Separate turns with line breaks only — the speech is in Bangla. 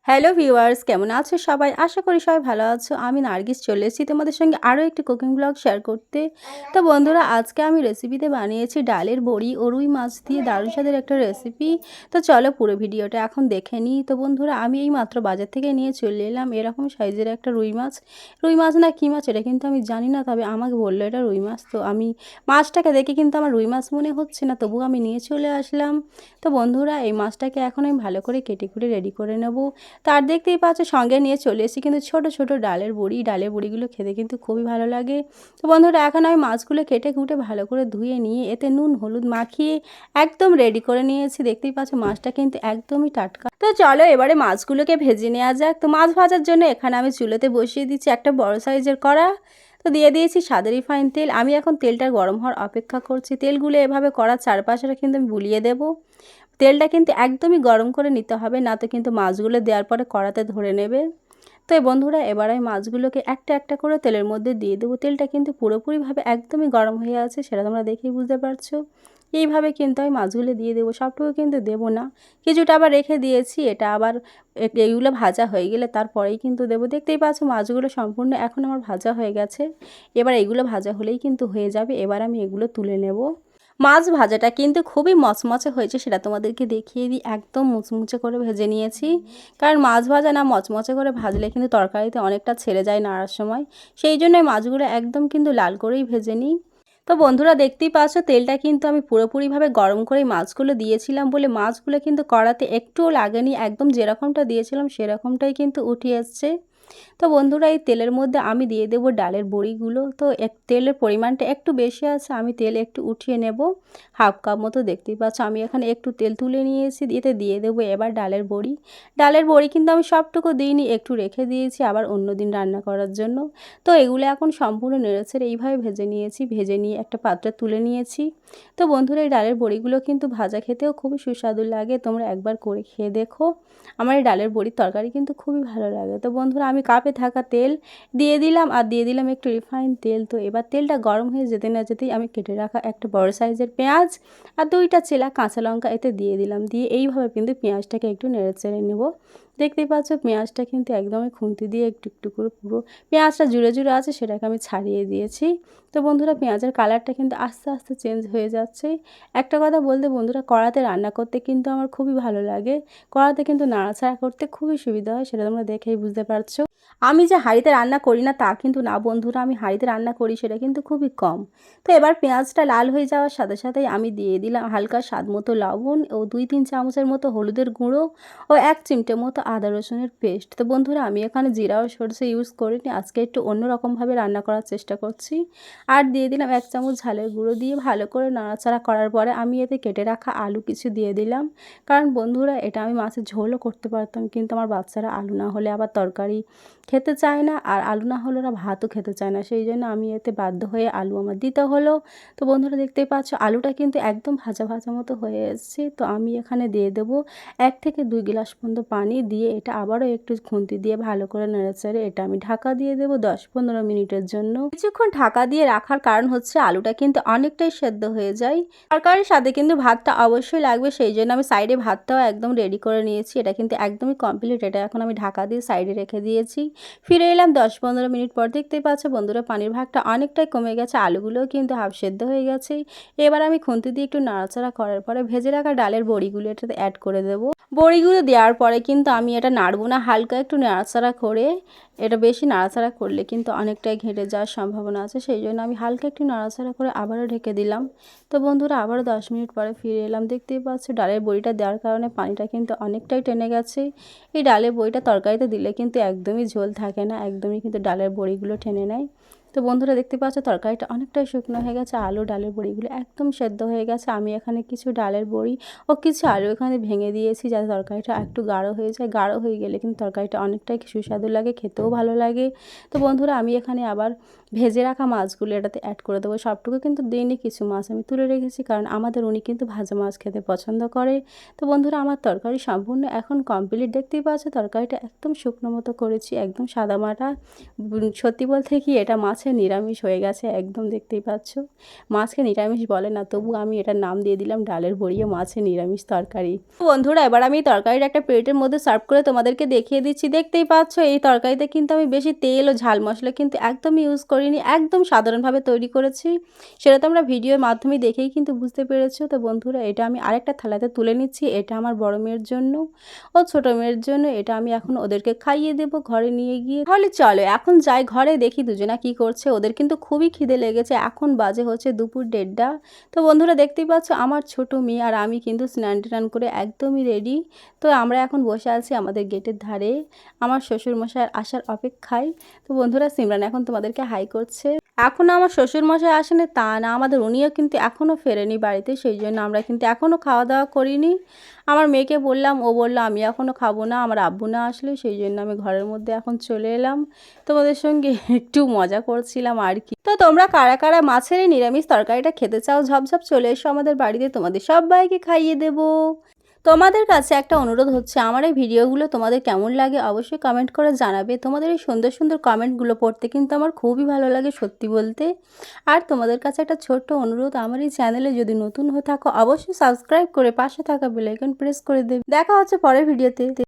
হ্যালো ভিউয়ার্স, কেমন আছো সবাই? আশা করি সবাই ভালো আছো। আমি নার্গিস চলে এসেছি তোমাদের সঙ্গে আরও একটি কুকিং ব্লগ শেয়ার করতে। তো বন্ধুরা, আজকে আমি রেসিপিতে বানিয়েছি ডালের বড়ি ও রুই মাছ দিয়ে দারুণ স্বাদের একটা রেসিপি। তো চলো পুরো ভিডিওটা এখন দেখে নিই। তো বন্ধুরা, আমি এই মাত্র বাজার থেকে নিয়ে চলে এলাম এরকম সাইজের একটা রুই মাছ। রুই মাছ না কী মাছ এটা কিন্তু আমি জানি না, তবে আমাকে বললো এটা রুই মাছ। তো আমি মাছটাকে দেখে কিন্তু আমার রুই মাছ মনে হচ্ছে না, তবুও আমি নিয়ে চলে আসলাম। তো বন্ধুরা, এই মাছটাকে এখন আমি ভালো করে কেটে কুটে রেডি করে নেব। তার দেখতেই পাচ্ছ সঙ্গে নিয়ে চলে এসেছি কিন্তু ছোট ছোট ডালের বড়িগুলো খেতে কিন্তু খুবই ভালো লাগে। তো বন্ধুরা, এখন আমি মাছগুলো কেটে কুটে ভালো করে ধুয়ে নিয়ে এতে নুন হলুদ মাখিয়ে একদম রেডি করে নিয়েছি। দেখতেই পাচ্ছ মাছটা কিন্তু একদমই টাটকা। তো চলো এবারে মাছগুলোকে ভেজে নেওয়া যাক। তো মাছ ভাজার জন্য এখানে আমি চুলোতে বসিয়ে দিচ্ছি একটা বড় সাইজের কড়া। তো দিয়ে দিয়েছি সাদা রিফাইন তেল। আমি এখন তেলটা গরম হওয়ার অপেক্ষা করছি। তেলগুলো এভাবে কড়ার চারপাশে কিন্তু আমি বুলিয়ে দেবো। তেলটা কিন্তু একদমই গরম করে নিতে হবে, না তো কিন্তু মাছগুলো দেওয়ার পরে কড়াতে ধরে নেবে। তো এই বন্ধুরা, এবার আমি মাছগুলোকে একটা একটা করে তেলের মধ্যে দিয়ে দেবো। তেলটা কিন্তু পুরোপুরিভাবে একদমই গরম হয়ে আছে, সেটা তোমরা দেখেই বুঝতে পারছো। এইভাবে কিন্তু আমি মাছগুলো দিয়ে দেবো, সবটুকু কিন্তু দেবো না, কিছুটা আবার রেখে দিয়েছি। এটা আবার এইগুলো ভাজা হয়ে গেলে তারপরেই কিন্তু দেবো। দেখতেই পাচ্ছ মাছগুলো সম্পূর্ণ এখন আমার ভাজা হয়ে গেছে। এবার এগুলো ভাজা হলেই কিন্তু হয়ে যাবে। এবার আমি এগুলো তুলে নেব। মাছ ভাজাটা কিন্তু খুবই মচমচে হয়েছে, সেটা তোমাদেরকে দেখিয়ে দিই। একদম মুচমুচে করে ভেজে নিয়েছি, কারণ মাছ ভাজা না মচমচে করে ভাজলে কিন্তু তরকারিতে অনেকটা ছেড়ে যায় নাড়ার সময়। সেই জন্য মাছগুলো একদম কিন্তু লাল করেই ভেজে নিই। তো বন্ধুরা, দেখতেই পাচ্ছ তেলটা কিন্তু আমি পুরোপুরিভাবে গরম করেই মাছগুলো দিয়েছিলাম বলে মাছগুলো কিন্তু কড়াতে একটুও লাগেনি। একদম যেরকমটা দিয়েছিলাম সেরকমটাই কিন্তু উঠে এসছে। তো বন্ধুরা, এই তেলের মধ্যে আমি দিয়ে দেব ডালের বড়িগুলো। তো তেলের পরিমাণটা একটু বেশি আছে, আমি তেল একটু উঠিয়ে নেব। হাফ কাপ মতো দেখতেই পাচ্ছ আমি এখানে একটু তেল তুলে নিয়েছি। এতে দিয়ে দেবো এবার ডালের বড়ি। ডালের বড়ি কিন্তু আমি সবটুকু দিইনি, একটু রেখে দিয়েছি আবার অন্য দিন রান্না করার জন্য। তো এগুলো এখন সম্পূর্ণ নেড়েচেড়ে এইভাবে ভেজে নিয়েছি। ভেজে নিয়ে একটা পাত্রে তুলে নিয়েছি। তো বন্ধুরা, এই ডালের বড়িগুলো কিন্তু ভাজা খেতেও খুবই সুস্বাদু লাগে। তোমরা একবার করে খেয়ে দেখো। আমার এই ডালের বড়ির তরকারি কিন্তু খুবই ভালো লাগে। তো বন্ধুরা, আমি কাপে থাকা তেল দিয়ে দিলাম আর দিয়ে দিলাম একটু রিফাইন তেল। তো এবার তেলটা গরম হয়ে যেতে না যেতেই আমি কেটে রাখা একটা বড় সাইজের পেঁয়াজ আর 2টা চেলা কাঁচা লঙ্কা এতে দিয়ে দিলাম। দিয়ে এইভাবে কিন্তু পেঁয়াজটাকে একটু নেড়েচেড়ে নেব। দেখতেই পাচ্ছ পেঁয়াজটা কিন্তু একদমই খুন্তি দিয়ে একটু একটু করে পুরো পেঁয়াজটা জুড়ে জুড়ে আছে সেটাকে আমি ছাড়িয়ে দিয়েছি। তো বন্ধুরা, পেঁয়াজের কালারটা কিন্তু আস্তে আস্তে চেঞ্জ হয়ে যাচ্ছে। একটা কথা বলতে বন্ধুরা, কড়াতে রান্না করতে কিন্তু আমার খুবই ভালো লাগে। কড়াতে কিন্তু নাড়াচাড়া করতে খুবই সুবিধা হয়, সেটা তোমরা দেখেই বুঝতে পারছো। আমি যে হাঁড়িতে রান্না করি না তা কিন্তু না বন্ধুরা, আমি হাঁড়িতে রান্না করি সেটা কিন্তু খুবই কম। তো এবার পেঁয়াজটা লাল হয়ে যাওয়ার সাথে সাথেই আমি দিয়ে দিলাম হালকা স্বাদ মতো লবণ ও 2-3 চামচের মতো হলুদের গুঁড়ো ও 1 চিমটে মতো আদা রসুনের পেস্ট। তো বন্ধুরা, আমি এখানে জিরা ও সরষে ইউজ করিনি, আজকে একটু অন্যরকমভাবে রান্না করার চেষ্টা করছি। আর দিয়ে দিলাম 1 চামচ ঝালের গুঁড়ো। দিয়ে ভালো করে নাড়াচাড়া করার পরে আমি এতে কেটে রাখা আলু কিছু দিয়ে দিলাম। কারণ বন্ধুরা, এটা আমি মাছের ঝোলও করতে পারতাম, কিন্তু আমার বাচ্চারা আলু না হলে আবার তরকারি খেতে চায় না, আর আলু না হলে ওরা ভাতও খেতে চায় না। সেই জন্য আমি এতে বাধ্য হয়ে আলু আমার দিতে হলো। তো বন্ধুরা, দেখতেই পাচ্ছ আলুটা কিন্তু একদম ভাজা ভাজা মতো হয়ে এসেছে। তো আমি এখানে দিয়ে দেবো 1 থেকে 2 গ্লাস পর্যন্ত পানি। দিয়ে এটা আবারও একটু খুন্তি দিয়ে ভালো করে নেড়েচেড়ে এটা আমি ঢাকা দিয়ে দেবো 10-15 মিনিটের জন্য। কিছুক্ষণ ঢাকা দিয়ে রাখার কারণ হচ্ছে আলুটা কিন্তু অনেকটাই সেদ্ধ হয়ে যায়। তরকারির সাথে কিন্তু ভাতটা অবশ্যই লাগবে, সেই জন্য আমি সাইডে ভাতটাও একদম রেডি করে নিয়েছি। এটা কিন্তু একদমই কমপ্লিট। এটা এখন আমি ঢাকা দিয়ে সাইডে রেখে দিয়েছি। ফিরে এলাম 10-15 মিনিট পর। দেখতেই পাচ্ছ বন্ধুরা, পানির ভাগটা অনেকটাই কমে গেছে, আলুগুলোও কিন্তু হাফ সেদ্ধ হয়ে গেছে। এবার আমি খুন্তি দিয়ে একটু নাড়াচাড়া করার পরে ভেজে রাখা ডালের বড়িগুলো এটাতে অ্যাড করে দেবো। বড়িগুলো দেওয়ার পরে কিন্তু আমি এটা নাড়বো না, হালকা একটু নাড়াচাড়া করে, এটা বেশি নাড়াচাড়া করলে কিন্তু অনেকটাই ঘেঁটে যাওয়ার সম্ভাবনা আছে, সেই জন্য আমি হালকা একটু নাড়াচাড়া করে আবারও ঢেকে দিলাম। তো বন্ধুরা, আবারও 10 মিনিট পরে ফিরে এলাম। দেখতেই পাচ্ছ ডালের বড়িটা দেওয়ার কারণে পানিটা কিন্তু অনেকটাই টেনে গেছে। এই ডালের বড়িটা তরকারিতে দিলে কিন্তু একদমই ঝোল থাকে না, একদমই কিন্তু ডালের বড়িগুলো টেনে নেয়। তো বন্ধুরা, দেখতে পাচ্ছ তরকারিটা অনেকটাই শুকনো হয়ে গেছে, আলু ডালের বড়িগুলো একদম সেদ্ধ হয়ে গেছে। আমি এখানে কিছু ডালের বড়ি ও কিছু আলু এখানে ভেঙে দিয়েছি, যাতে তরকারিটা একটু গাঢ় হয়ে যায়। গাঢ় হয়ে গেলে কিন্তু তরকারিটা অনেকটাই সুস্বাদু লাগে, খেতেও ভালো লাগে। তো বন্ধুরা, আমি এখানে আবার ভেজে রাখা মাছগুলো এটাতে অ্যাড করে দেবো। সবটুকু কিন্তু দিইনি, কিছু মাছ আমি তুলে রেখেছি, কারণ আমাদের উনি কিন্তু ভাজা মাছ খেতে পছন্দ করে। তো বন্ধুরা, আমার তরকারি সম্পূর্ণ এখন কমপ্লিট। দেখতেই পাচ্ছ তরকারিটা একদম শুকনো মতো করেছি, একদম সাদামাটা। সত্যি বলতে কি, এটা মাছের মাছের নিরামিষ হয়ে গেছে একদম, দেখতেই পাচ্ছ। মাছকে নিরামিষ বলে না, তবু আমি এটার নাম দিয়ে দিলাম ডালের বড়ি ও মাছের নিরামিষ তরকারি। বন্ধুরা এবার আমি তরকারির একটা প্লেটের মধ্যে সার্ভ করে তোমাদেরকে দেখিয়ে দিচ্ছি। দেখতেই পাচ্ছ এই তরকারিতে কিন্তু আমি বেশি তেল ও ঝাল মশলা কিন্তু একদম ইউজ করিনি, একদম সাধারণভাবে তৈরি করেছি। সেটা তোমরা ভিডিওর মাধ্যমে দেখেই কিন্তু বুঝতে পেরেছো। তো বন্ধুরা এটা আমি আরেকটা থালাতে তুলে নিচ্ছি। এটা আমার বড় মেয়ের জন্য ও ছোট মেয়ের জন্য। এটা আমি এখন ওদেরকে খাইয়ে দেবো ঘরে নিয়ে গিয়ে। তাহলে চলো এখন যাই ঘরে, দেখি দুজনা কি করছে। ওদের কিন্তু খুবই খিদে লেগেছে। এখন বাজে হচ্ছে দুপুর 1:30। তো বন্ধুরা দেখতেই পাচ্ছ আমার ছোট মেয়ে আর আমি কিন্তু স্নান টান করে একদমই রেডি। তো আমরা এখন বসে আছি আমাদের গেটের ধারে আমার শ্বশুরমশাইয়ের আসার অপেক্ষায়। তো বন্ধুরা সিমরান এখন তোমাদেরকে হাই করছে। এখনও আমার শ্বশুরমশাই আসেনি তা না, আমাদের উনিও কিন্তু এখনও ফেরেনি বাড়িতে, সেই জন্য আমরা কিন্তু এখনও খাওয়া দাওয়া করিনি। আমার মেয়েকে বললাম, ও বললো আমি এখনও খাবো না, আমার আব্বু না আসলে, সেই জন্য আমি ঘরের মধ্যে এখন চলে এলাম। তোমাদের সঙ্গে একটু মজা করছিলাম আর কি। তো তোমরা কারা কারা মাছের এই নিরামিষ তরকারিটা খেতে চাও ঝপঝপ চলে এসো আমাদের বাড়িতে, তোমাদের সবাইকে খাইয়ে দেবো। তোমাদের কাছে একটা অনুরোধ হচ্ছে, আমার এই ভিডিওগুলো তোমাদের কেমন লাগে অবশ্যই কমেন্ট করে জানাবে। তোমাদের এই সুন্দর সুন্দর কমেন্টগুলো পড়তে কিন্তু আমার খুবই ভালো লাগে সত্যি বলতে। আর তোমাদের কাছে একটা ছোট্ট অনুরোধ, আমার এই চ্যানেলে যদি নতুন হয়ে থাকো অবশ্যই সাবস্ক্রাইব করে পাশে থাকা বেল আইকন প্রেস করে দেবে। দেখা হচ্ছে পরের ভিডিওতে।